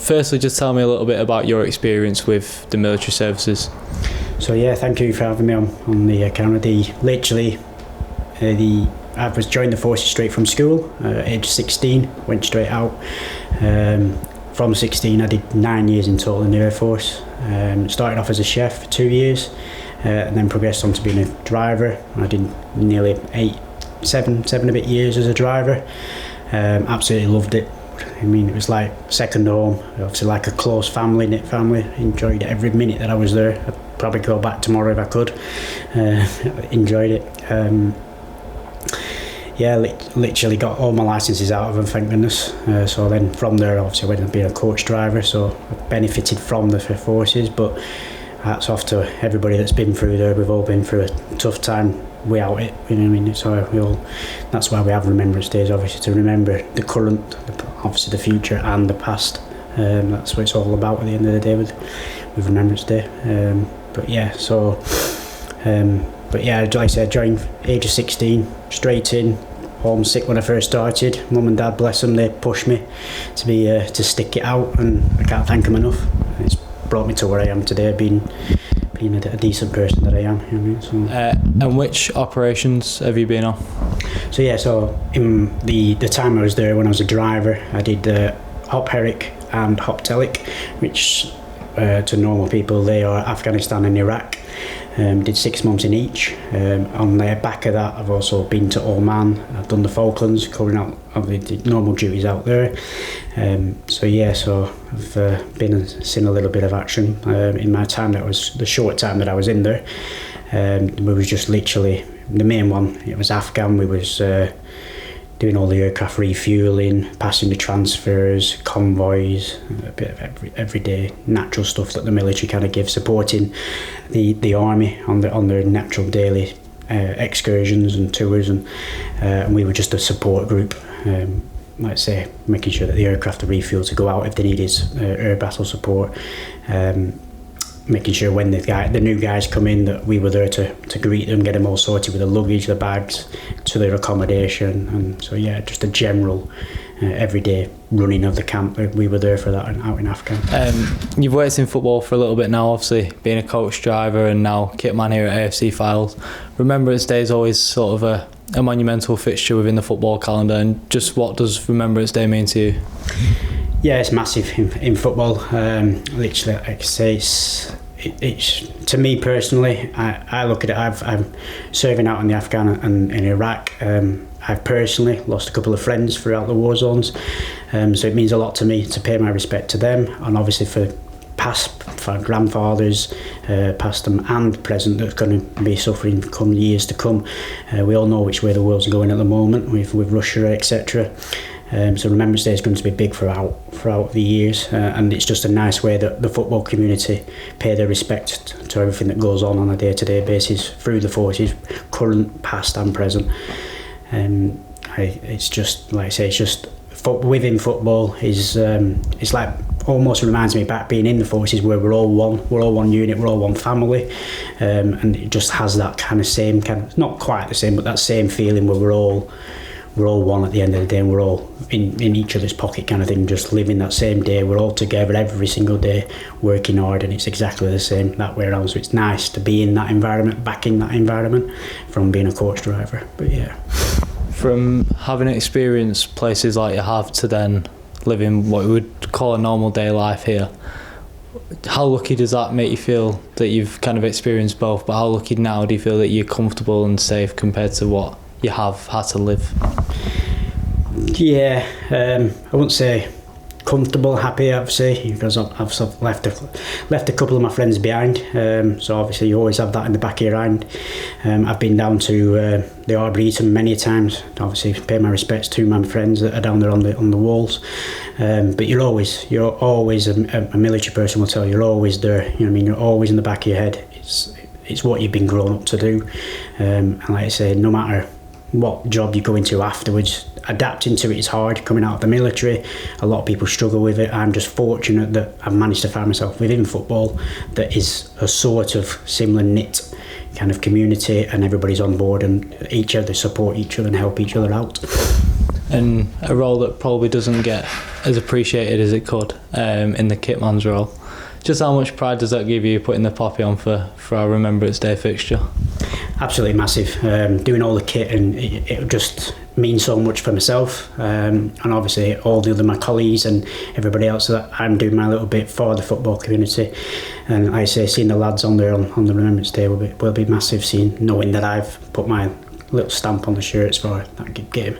firstly, just tell me a little bit about your experience with the military services. So yeah, thank you for having me on the account. I was joined the forces straight from school, age 16, went straight out. From 16 I did 9 years in total in the Air Force. Started off as a chef for 2 years, and then progressed on to being a driver. I did nearly seven and a bit years as a driver. Absolutely loved it. I mean, it was like second home, obviously like a close family, knit family. Enjoyed it every minute that I was there. I'd probably go back tomorrow if I could. Enjoyed it. Literally got all my licences out of them, thank goodness. So then from there, obviously, I went and being a coach driver, so I benefited from the forces. But hats off to everybody that's been through there. We've all been through a tough time without it, you know what I mean? So that's why we have Remembrance Days, obviously, to remember the current, obviously the future and the past. That's what it's all about at the end of the day with Remembrance Day. Like I said, joined age of 16, straight in, homesick when I first started. Mum and Dad, bless them, they pushed me to stick it out, and I can't thank them enough. It's brought me to where I am today, being a decent person that I am. You know what I mean? And which operations have you been on? So in the time I was there, when I was a driver, I did Hop Herrick and Hop Telic, which to normal people, they are Afghanistan and Iraq. Did 6 months in each. On the back of that, I've also been to Oman. I've done the Falklands, covering out of the normal duties out there. So I've seen a little bit of action in my time. That was the short time that I was in there. We was just literally the main one. It was Afghan. We was doing all the aircraft refueling, passenger transfers, convoys, a bit of everyday natural stuff that the military kind of gives, supporting the army on their natural daily excursions and tours, and we were just a support group. Like I say, making sure that the aircraft are refueled to go out if they needed air battle support. Making sure when the new guys come in that we were there to greet them, get them all sorted with the luggage, the bags, to their accommodation, and so just a general everyday running of the camp. We were there for that out in Afghan. You've worked in football for a little bit now, obviously being a coach driver and now kit man here at AFC Fylde. Remembrance Day is always sort of a monumental fixture within the football calendar, and just what does Remembrance Day mean to you? Yeah, it's massive in football. Literally, like I say, it's to me personally. I look at it. I'm serving out in the Afghan and in Iraq. I've personally lost a couple of friends throughout the war zones, so it means a lot to me to pay my respect to them, and obviously for grandfathers, past them and present, that's going to be suffering come years to come. We all know which way the world's going at the moment with Russia, etc. So Remembrance Day is going to be big throughout the years, and it's just a nice way that the football community pay their respect to everything that goes on a day-to-day basis through the forces, current, past and present. It's just, like I say, it's just within football is it's like almost reminds me back being in the forces where we're all one unit, we're all one family, and it just has that kind of not quite the same, but that same feeling where we're all one at the end of the day, and we're all in each other's pocket kind of thing, just living that same day. We're all together every single day, working hard, and it's exactly the same that way around. So it's nice to be in that environment, back in that environment, from being a coach driver. But yeah. From having experienced places like you have to then living what we would call a normal day life here, how lucky does that make you feel that you've kind of experienced both? But how lucky now do you feel that you're comfortable and safe compared to what you have had to live? Yeah, I wouldn't say comfortable, happy, obviously, because I've left a couple of my friends behind. So obviously you always have that in the back of your mind. I've been down to the Arboretum many times. Obviously, pay my respects to my friends that are down there on the walls. But you're always a military person will tell you, you're always there. You know what I mean? You're always in the back of your head. It's what you've been grown up to do. And like I say, no matter what job you go into afterwards, adapting to it is hard. Coming out of the military, a lot of people struggle with it. I'm just fortunate that I've managed to find myself within football that is a sort of similar knit kind of community, and everybody's on board and each other support each other and help each other out. And a role that probably doesn't get as appreciated as it could in the kitman's role. Just how much pride does that give you putting the poppy on for our Remembrance Day fixture? Absolutely massive. Doing all the kit, and it just means so much for myself, and obviously all the other my colleagues and everybody else, that I'm doing my little bit for the football community. And I say seeing the lads on there on the Remembrance Day will be massive, knowing that I've put my little stamp on the shirts for that game.